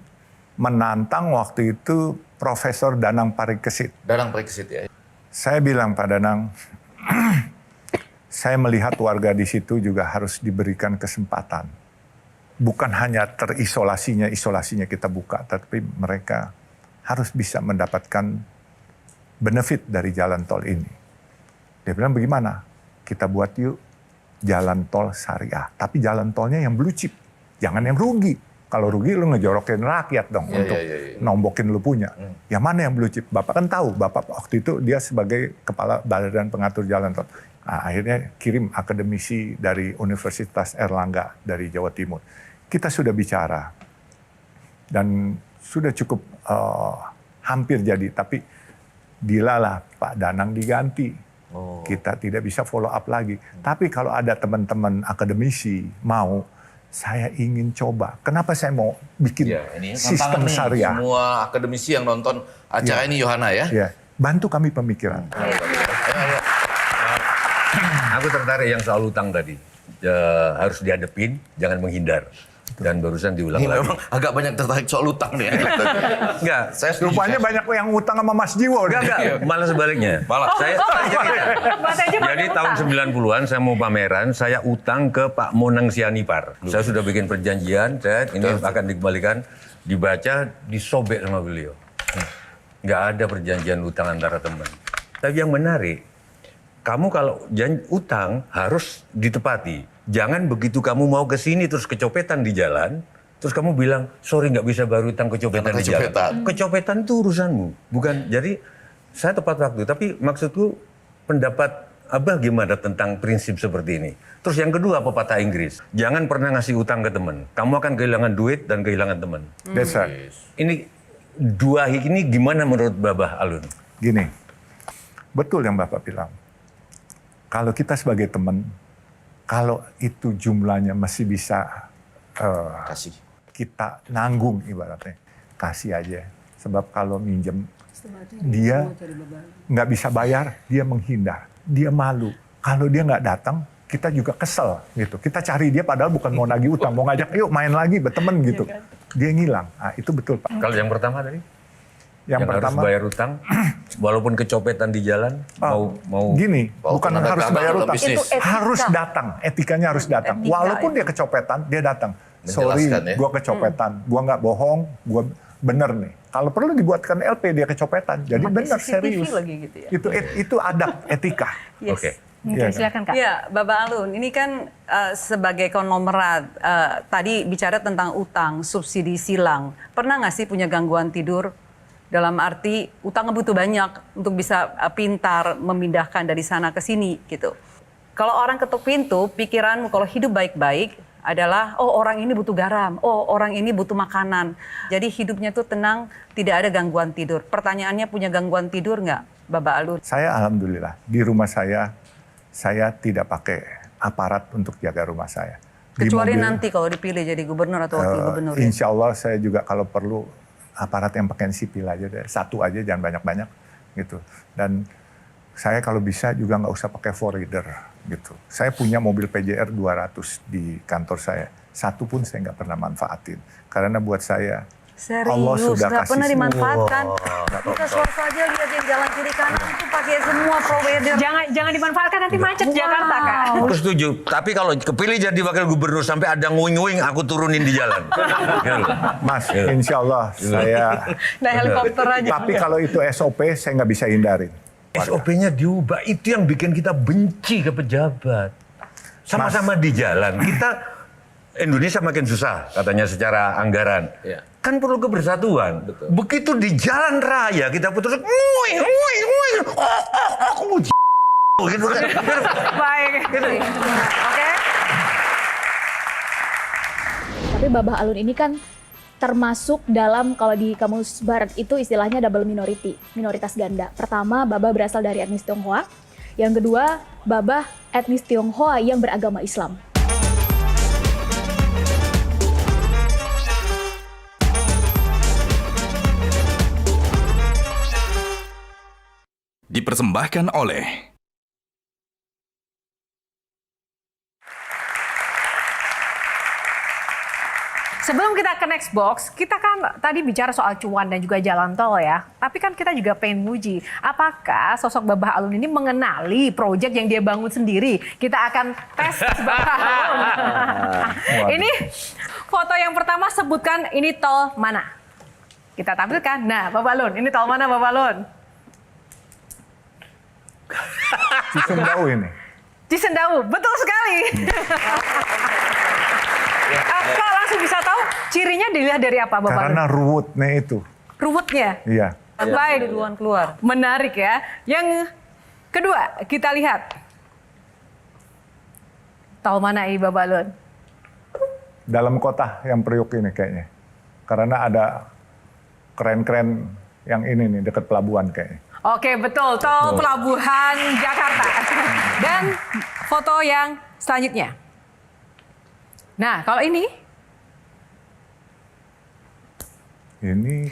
menantang waktu itu Profesor Danang Parikesit. Danang Parikesit ya. Saya bilang Pak Danang, saya melihat warga di situ juga harus diberikan kesempatan. Bukan hanya isolasinya kita buka, tapi mereka harus bisa mendapatkan benefit dari jalan tol ini. Dia bilang bagaimana? Kita buat yuk jalan tol syariah. Tapi jalan tolnya yang blue chip. Jangan yang rugi. Kalau rugi lu ngejorokin rakyat dong untuk nombokin lu punya. Yang mana yang blue chip? Bapak kan tahu. Bapak waktu itu dia sebagai kepala badan pengatur jalan tol. Nah, akhirnya kirim akademisi dari Universitas Erlangga dari Jawa Timur. Kita sudah bicara. Dan sudah cukup hampir jadi, tapi dilalah Pak Danang diganti. Kita tidak bisa follow up lagi. Tapi kalau ada teman-teman akademisi mau, saya ingin coba. Kenapa saya mau bikin Ini sistem tantangan nih, syariah? semua akademisi yang nonton acara ini Yohana ya. Ya, bantu kami pemikiran. Aku tertarik yang soal utang tadi. Harus dihadapin, jangan menghindar. Dan barusan diulang Ini lagi. memang agak banyak tertarik soal utang nih. Enggak, Saya setuju, Rupanya saya- banyak yang utang sama Mas Jiwo. enggak, malah sebaliknya. Saya jadi tahun 90-an saya mau pameran, saya utang ke Pak Monang Sianipar. Saya sudah bikin perjanjian, ini akan dikembalikan, dibaca, disobek sama beliau. Nggak ada perjanjian utang antara teman. Tapi yang menarik, kamu kalau utang harus ditepati. Jangan begitu kamu mau ke sini terus kecopetan di jalan, terus kamu bilang, sorry nggak bisa bayar utang kecopetan di jalan. Kecopetan itu urusanmu. Bukan, jadi saya tepat waktu. Tapi maksudku pendapat Abah gimana tentang prinsip seperti ini? Terus yang kedua pepatah Inggris, jangan pernah ngasih utang ke teman. Kamu akan kehilangan duit dan kehilangan teman. That's right. Ini dua ini gimana menurut Babah Alun? Gini, betul yang Bapak bilang. Kalau kita sebagai teman, kalau itu jumlahnya masih bisa Kasih. kita nanggung ibaratnya, kasih aja. Sebab kalau minjem, dia nggak bisa bayar, dia menghindar, dia malu. Kalau dia nggak datang, kita juga kesel gitu. Kita cari dia padahal bukan mau nagih utang, mau ngajak yuk main lagi berteman gitu. Dia ngilang. Nah, itu betul Pak. Kalau yang pertama tadi? Yang harus pertama bayar utang, walaupun kecopetan di jalan, mau gini, bukan tanda harus tangan bayar dalam utang, bisnis. Itu etika. harus datang, etikanya harus datang. Etika Walaupun itu. dia kecopetan, dia datang. Sorry, Menjelaskan ya. gua kecopetan, gua nggak bohong, gua bener nih. Kalau perlu dibuatkan LP dia kecopetan, jadi Pakai benar CCTV serius. lagi gitu ya. Itu adab etika. Yes. Oke. Iya, kan? Silakan Kak. Ya, Bapak Alun, ini kan sebagai konglomerat, tadi bicara tentang utang, subsidi silang. Pernah nggak sih punya gangguan tidur? Dalam arti utang butuh banyak untuk bisa pintar memindahkan dari sana ke sini gitu. Kalau orang ketuk pintu, pikiranmu kalau hidup baik-baik adalah, oh orang ini butuh garam, oh orang ini butuh makanan. Jadi hidupnya tuh tenang, tidak ada gangguan tidur. Pertanyaannya punya gangguan tidur nggak, Bapak Alun? Saya alhamdulillah di rumah saya tidak pakai aparat untuk jaga rumah saya. Di Kecuali mobil, nanti kalau dipilih jadi gubernur atau wakil gubernur. Ya? Insya Allah saya juga kalau perlu aparat yang pakaian sipil aja deh. Satu aja, jangan banyak-banyak gitu. Dan saya kalau bisa juga nggak usah pakai four-reader gitu. Saya punya mobil PJR 200 di kantor saya. Satu pun saya nggak pernah manfaatin. Karena buat saya, Serius, Allah sudah nggak kasih pernah semua. dimanfaatkan. Kita suara aja lihat yang jalan kiri kanan itu pakai semua provider. Jangan dimanfaatkan nanti macet Jakarta Kak. Aku setuju. Tapi kalau kepilih jadi wakil gubernur sampai ada nguing-nguing, aku turunin di jalan. Gitu loh. Mas, insya Allah saya. Nah helikopter aja. Tapi kalau itu SOP saya nggak bisa hindarin. SOP-nya diubah, itu yang bikin kita benci ke pejabat. Sama-sama di jalan, kita Indonesia makin susah katanya secara anggaran. Iya. Kan perlu kebersatuan. Betul. Begitu di jalan raya kita putus, nguing, aku gitu kan. Baik. Oke. Tapi Babah Alun ini kan termasuk dalam, kalau di Kamus Barat itu istilahnya double minority, minoritas ganda. Pertama, Babah berasal dari etnis Tionghoa. Yang kedua, Babah etnis Tionghoa yang beragama Islam. Dipersembahkan oleh Sebelum kita ke next box, kita kan tadi bicara soal cuan dan juga jalan tol ya. Tapi kan kita juga pengen muji, apakah sosok Babah Alun ini mengenali proyek yang dia bangun sendiri? Kita akan tes Babah Alun. Ini foto yang pertama, sebutkan ini tol mana? Kita tampilkan. Nah, Babah Alun, ini tol mana Babah Alun? Cisumdawu ini. Cisendawu, betul sekali. Kak langsung bisa tahu cirinya dilihat dari apa Bapak? Karena ruwetnya itu. Ruwetnya? Iya. Baik, Duluan keluar. menarik ya. Yang kedua kita lihat. Tol mana ini Bapak Alun? Dalam kota yang Priuk ini kayaknya. Karena ada keren-keren yang ini nih dekat pelabuhan kayaknya. Oke, betul. Tol Pelabuhan Jakarta. Dan foto yang selanjutnya. Nah, kalau ini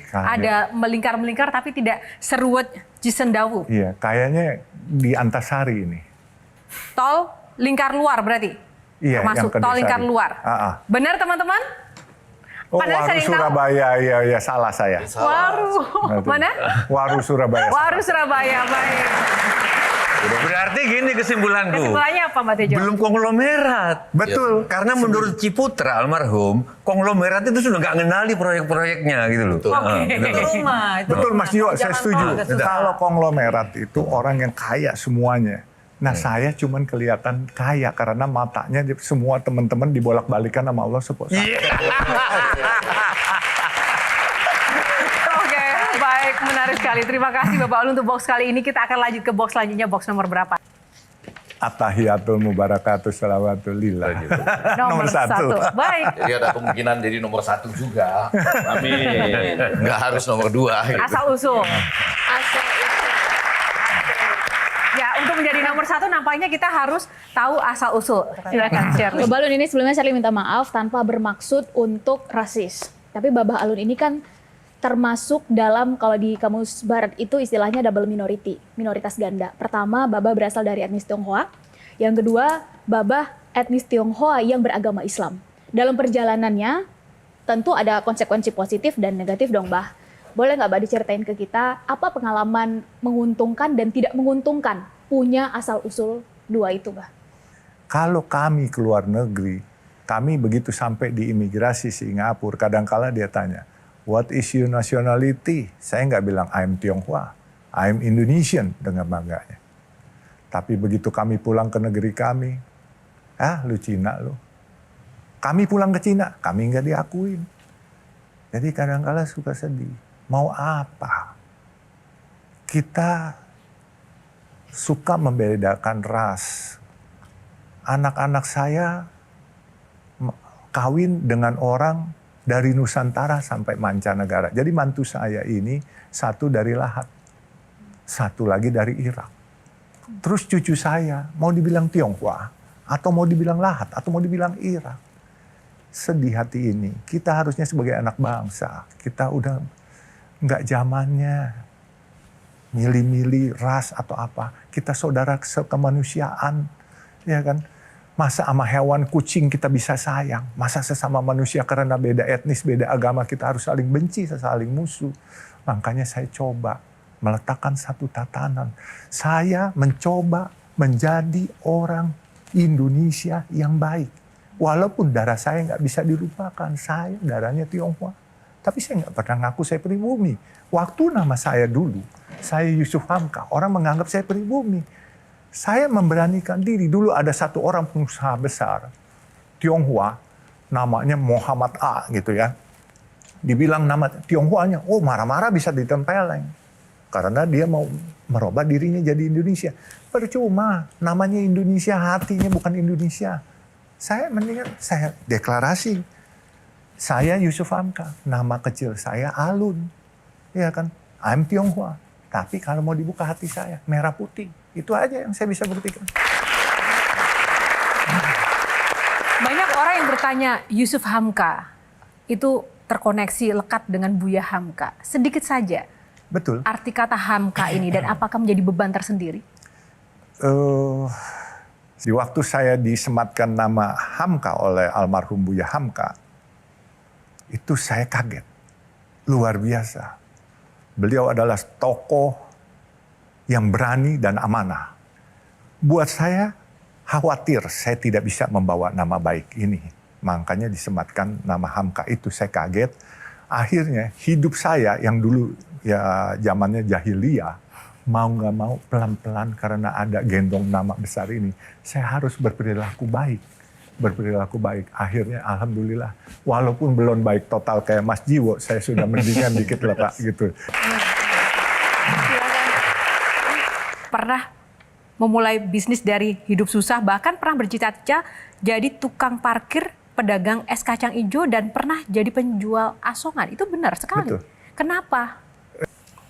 kayak, ada melingkar-melingkar tapi tidak seruat Cisendawu. Iya, kayaknya di Antasari ini. Tol lingkar luar berarti? Iya, masuk yang ke tol Desari. lingkar luar. Benar teman-teman? Oh, Padahal Waru sering tahu. Surabaya, ya salah saya. Waru. Mana? Waru Surabaya. Waru Surabaya, baik. Berarti gini kesimpulanku. Kesimpulannya apa Mbak Tejo? Belum konglomerat. Betul. Karena menurut Ciputra almarhum, konglomerat itu sudah nggak ngenali proyek-proyeknya gitu loh. Itu rumah. Itu Betul rumah. Mas Jiwo, saya Jangan setuju. tahu, susah. Kalau konglomerat itu orang yang kaya semuanya. Nah saya cuman kelihatan kaya karena matanya semua teman-teman dibolak-balikan sama Allah support. Oke, baik, menarik sekali. Terima kasih Bapak Alun untuk box kali ini. Kita akan lanjut ke box selanjutnya, box nomor berapa? Attahiyatul mubarakatuh salawatulillah. Nomor satu. Baik. Jadi ada kemungkinan jadi nomor 1 juga. Amin. Nggak harus nomor 2. Gitu. Asal usul. Ya, untuk menjadi nomor 1 nampaknya kita harus tahu asal usul. Silakan share. Babah Alun ini sebelumnya saya minta maaf tanpa bermaksud untuk rasis. Tapi Babah Alun ini kan termasuk dalam, kalau di Kamus Barat itu istilahnya double minority, minoritas ganda. Pertama, Babah berasal dari etnis Tionghoa. Yang kedua, Babah etnis Tionghoa yang beragama Islam. Dalam perjalanannya, tentu ada konsekuensi positif dan negatif dong, Bah. Boleh nggak Bah diceritain ke kita, apa pengalaman menguntungkan dan tidak menguntungkan punya asal-usul 2 itu, Bah? Kalau kami keluar negeri, kami begitu sampai di imigrasi Singapura, kadang-kala dia tanya, what is your nationality? Saya nggak bilang I'm Tionghoa, I'm Indonesian dengan bangganya. Tapi begitu kami pulang ke negeri kami, lu Cina lu. Kami pulang ke Cina, kami nggak diakuin. Jadi kadang-kala suka sedih. Mau apa? Kita suka membedakan ras. Anak-anak saya kawin dengan orang dari Nusantara sampai mancanegara. Jadi mantu saya ini 1 dari Lahat, 1 lagi dari Irak. Terus cucu saya mau dibilang Tionghoa, atau mau dibilang Lahat, atau mau dibilang Irak. Sedih hati ini. Kita harusnya sebagai anak bangsa, kita udah nggak zamannya milih-milih ras atau apa. Kita saudara kemanusiaan, ya kan? Masa sama hewan kucing kita bisa sayang? Masa sesama manusia karena beda etnis, beda agama kita harus saling benci, saling musuh? Makanya saya coba meletakkan satu tatanan. Saya mencoba menjadi orang Indonesia yang baik. Walaupun darah saya nggak bisa dilupakan, saya darahnya Tionghoa. Tapi saya nggak pernah ngaku saya pribumi. Waktu nama saya dulu, saya Yusuf Hamka, orang menganggap saya pribumi. Saya memberanikan diri. Dulu ada satu orang pengusaha besar, Tionghoa, namanya Muhammad A gitu ya. Dibilang nama Tionghoanya, oh marah-marah bisa ditempeleng. Karena dia mau merubah dirinya jadi Indonesia. Percuma, namanya Indonesia, hatinya bukan Indonesia. Saya mendingan, saya deklarasi. Saya Yusuf Hamka, nama kecil saya Alun. Ya kan, I'm Tionghoa. Tapi kalau mau dibuka hati saya, merah putih. Itu aja yang saya bisa buktikan. Banyak orang yang bertanya, Yusuf Hamka itu terkoneksi lekat dengan Buya Hamka. Sedikit saja. Betul. Arti kata Hamka ini dan apakah menjadi beban tersendiri? Di waktu saya disematkan nama Hamka oleh almarhum Buya Hamka, itu saya kaget. Luar biasa. Beliau adalah tokoh yang berani dan amanah. Buat saya khawatir saya tidak bisa membawa nama baik ini. Makanya disematkan nama Hamka itu, saya kaget. Akhirnya hidup saya yang dulu ya zamannya jahiliyah, mau nggak mau pelan-pelan karena ada gendong nama besar ini, saya harus berperilaku baik. Berperilaku baik. Akhirnya alhamdulillah, walaupun belum baik total kayak Mas Jiwo, saya sudah mendingan dikit lah Pak gitu. Pernah memulai bisnis dari hidup susah, bahkan pernah bercita-cita jadi tukang parkir, pedagang es kacang hijau, dan pernah jadi penjual asongan. Itu benar sekali. Betul. Kenapa?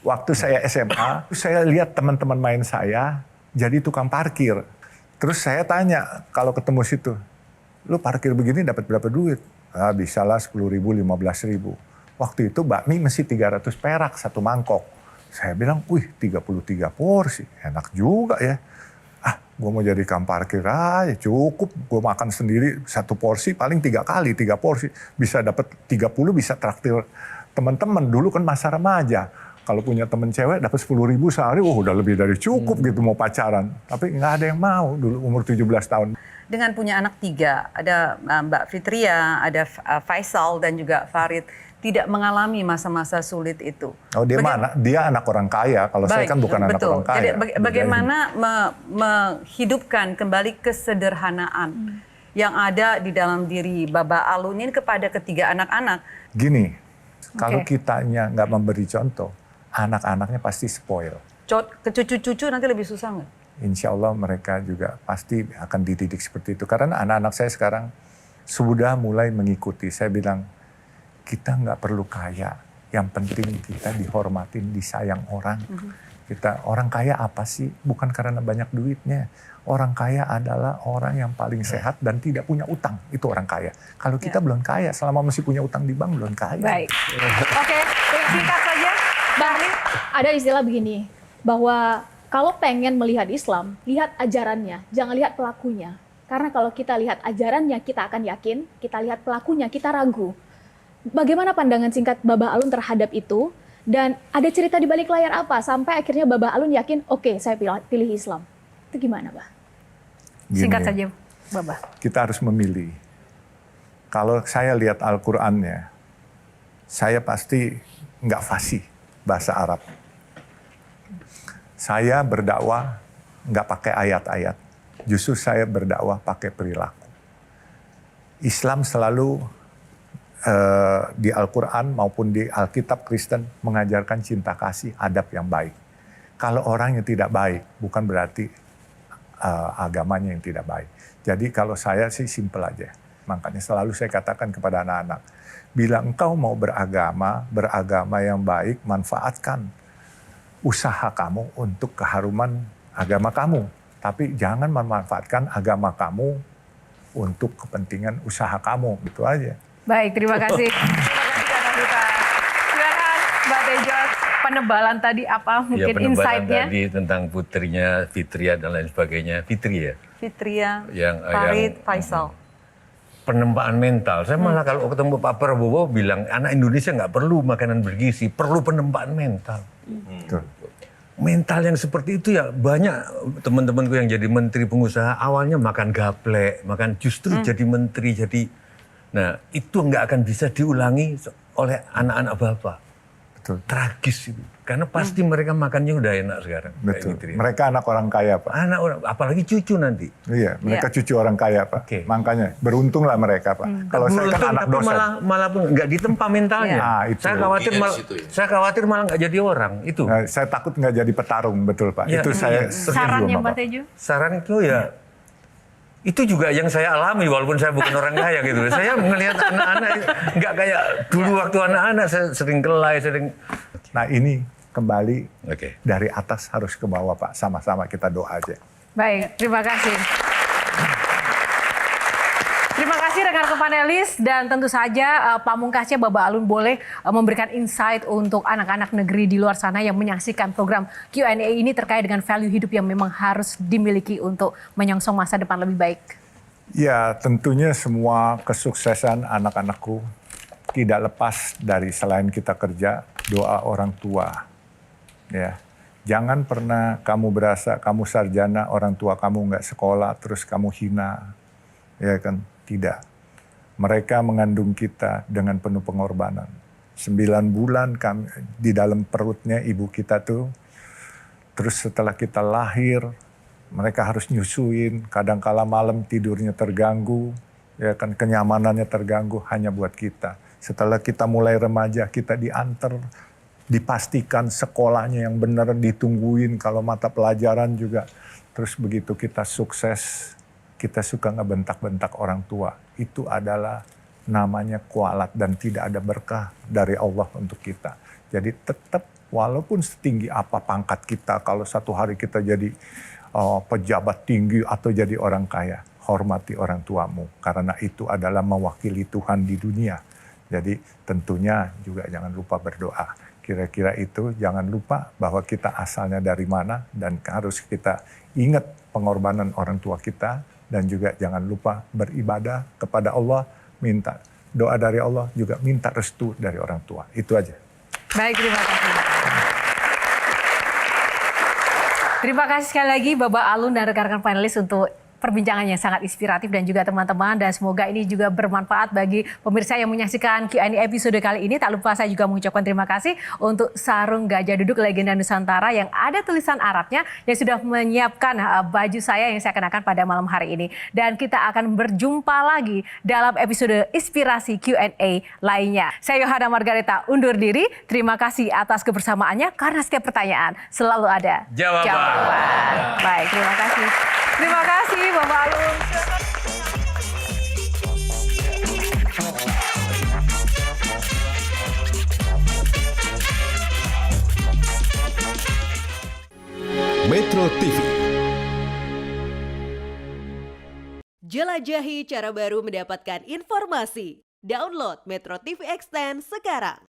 Waktu saya SMA, saya lihat teman-teman main saya jadi tukang parkir. Terus saya tanya kalau ketemu situ, lu parkir begini dapat berapa duit? Ah, bisa lah 10.000, 15.000. Waktu itu bakmi mesti 300 perak satu mangkok. Saya bilang, wih 33 porsi, enak juga ya. Ah, gue mau jadi tukang parkir aja, cukup. Gue makan sendiri satu porsi, paling 3 kali, 3 porsi. Bisa dapat 30, bisa traktir teman-teman. Dulu kan masa remaja. Kalau punya temen cewek dapat 10.000 sehari, udah lebih dari cukup gitu mau pacaran. Tapi nggak ada yang mau dulu umur 17 tahun. Dengan punya anak 3, ada Mbak Fitria, ada Faisal dan juga Farid, tidak mengalami masa-masa sulit itu. Oh dia anak orang kaya, kalau saya kan bukan anak orang kaya. Jadi bagaimana menghidupkan kembali kesederhanaan yang ada di dalam diri Baba Alun ini kepada ketiga anak-anak? Gini, kalau kitanya nggak memberi contoh, anak-anaknya pasti spoil. Ke cucu-cucu nanti lebih susah nggak? Insya Allah mereka juga pasti akan dididik seperti itu. Karena anak-anak saya sekarang sudah mulai mengikuti. Saya bilang, kita nggak perlu kaya. Yang penting kita dihormatin, disayang orang. Orang kaya apa sih? Bukan karena banyak duitnya. Orang kaya adalah orang yang paling sehat dan tidak punya utang. Itu orang kaya. Kalau kita belum kaya, selama masih punya utang di bank, belum kaya. Baik. Oke, singkat saja. Bang, ada istilah begini, bahwa kalau pengen melihat Islam, lihat ajarannya, jangan lihat pelakunya. Karena kalau kita lihat ajarannya, kita akan yakin, kita lihat pelakunya, kita ragu. Bagaimana pandangan singkat Baba Alun terhadap itu? Dan ada cerita di balik layar apa? Sampai akhirnya Baba Alun yakin, oke, saya pilih Islam. Itu gimana, Bah? Singkat saja, Baba. Kita harus memilih. Kalau saya lihat Al-Qur'annya, saya pasti nggak fasih bahasa Arab. Saya berdakwah nggak pakai ayat-ayat. Justru saya berdakwah pakai perilaku. Islam selalu di Al-Quran maupun di Alkitab Kristen mengajarkan cinta kasih, adab yang baik. Kalau orang yang tidak baik, bukan berarti agamanya yang tidak baik. Jadi kalau saya sih simpel aja. Makanya selalu saya katakan kepada anak-anak, bila engkau mau beragama yang baik, manfaatkan usaha kamu untuk keharuman agama kamu. Tapi jangan memanfaatkan agama kamu untuk kepentingan usaha kamu. Gitu aja. Baik, terima kasih. Terima kasih Kak Vita. Silakan Mbak Tejo, penebalan tadi apa mungkin insight-nya? Tadi tentang putrinya, Fitria dan lain sebagainya. Fitria. Farid, Faisal. Penempaan mental. Saya malah kalau ketemu Pak Prabowo bilang anak Indonesia nggak perlu makanan bergizi, perlu penempaan mental. Mental yang seperti itu ya banyak teman-temanku yang jadi menteri pengusaha awalnya makan gaplek, makan justru jadi menteri nah itu nggak akan bisa diulangi oleh anak-anak bapak. Betul. Tragis itu. Karena pasti mereka makannya udah enak sekarang. Betul. Gitu, mereka anak orang kaya, Pak. Anak orang, apalagi cucu nanti. Iya, mereka cucu orang kaya, Pak. Makanya beruntunglah mereka, Pak. Kalau saya kan anak dosen. Malah nggak ditempa mentalnya. Nah, itu. Saya khawatir malah nggak jadi orang. Itu. Nah, saya takut nggak jadi petarung, betul Pak. Ya, itu saya sarannya Pak Tejo? Saran itu ya. Itu juga yang saya alami walaupun saya bukan orang kaya gitu. Saya melihat anak-anak nggak kayak dulu waktu anak-anak saya sering kelai, Nah ini kembali dari atas harus ke bawah Pak. Sama-sama kita doa aja. Baik, terima kasih. Terima kasih rekan-rekan panelis dan tentu saja pamungkasnya Baba Alun boleh memberikan insight untuk anak-anak negeri di luar sana yang menyaksikan program Q&A ini terkait dengan value hidup yang memang harus dimiliki untuk menyongsong masa depan lebih baik. Ya tentunya semua kesuksesan anak-anakku tidak lepas dari selain kita kerja, doa orang tua. Ya, jangan pernah kamu berasa kamu sarjana, orang tua kamu nggak sekolah, terus kamu hina. Ya kan? Tidak. Mereka mengandung kita dengan penuh pengorbanan. 9 bulan kami di dalam perutnya ibu kita tuh. Terus setelah kita lahir, mereka harus nyusuin. Kadang-kala malam tidurnya terganggu, ya kan kenyamanannya terganggu hanya buat kita. Setelah kita mulai remaja, kita diantar, dipastikan sekolahnya yang benar, ditungguin kalau mata pelajaran juga. Terus begitu kita sukses, kita suka ngebentak-bentak orang tua. Itu adalah namanya kualat dan tidak ada berkah dari Allah untuk kita. Jadi tetap walaupun setinggi apa pangkat kita, kalau satu hari kita jadi pejabat tinggi atau jadi orang kaya, hormati orang tuamu karena itu adalah mewakili Tuhan di dunia. Jadi tentunya juga jangan lupa berdoa. Kira-kira itu, jangan lupa bahwa kita asalnya dari mana dan harus kita ingat pengorbanan orang tua kita, dan juga jangan lupa beribadah kepada Allah, minta doa dari Allah, juga minta restu dari orang tua. Itu aja. Baik, terima kasih. Terima kasih sekali lagi Bapak Alun dan rekan-rekan panelis untuk perbincangannya sangat inspiratif dan juga teman-teman, dan semoga ini juga bermanfaat bagi pemirsa yang menyaksikan Q&A episode kali ini. Tak lupa saya juga mengucapkan terima kasih untuk sarung gajah duduk legenda Nusantara yang ada tulisan Arabnya yang sudah menyiapkan baju saya yang saya kenakan pada malam hari ini. Dan kita akan berjumpa lagi dalam episode inspirasi Q&A lainnya. Saya Yohana Margareta undur diri. Terima kasih atas kebersamaannya karena setiap pertanyaan selalu ada jawaban. Baik, terima kasih. Terima kasih Bapak Alun. Metro TV. Jelajahi cara baru mendapatkan informasi. Download Metro TV Extend sekarang.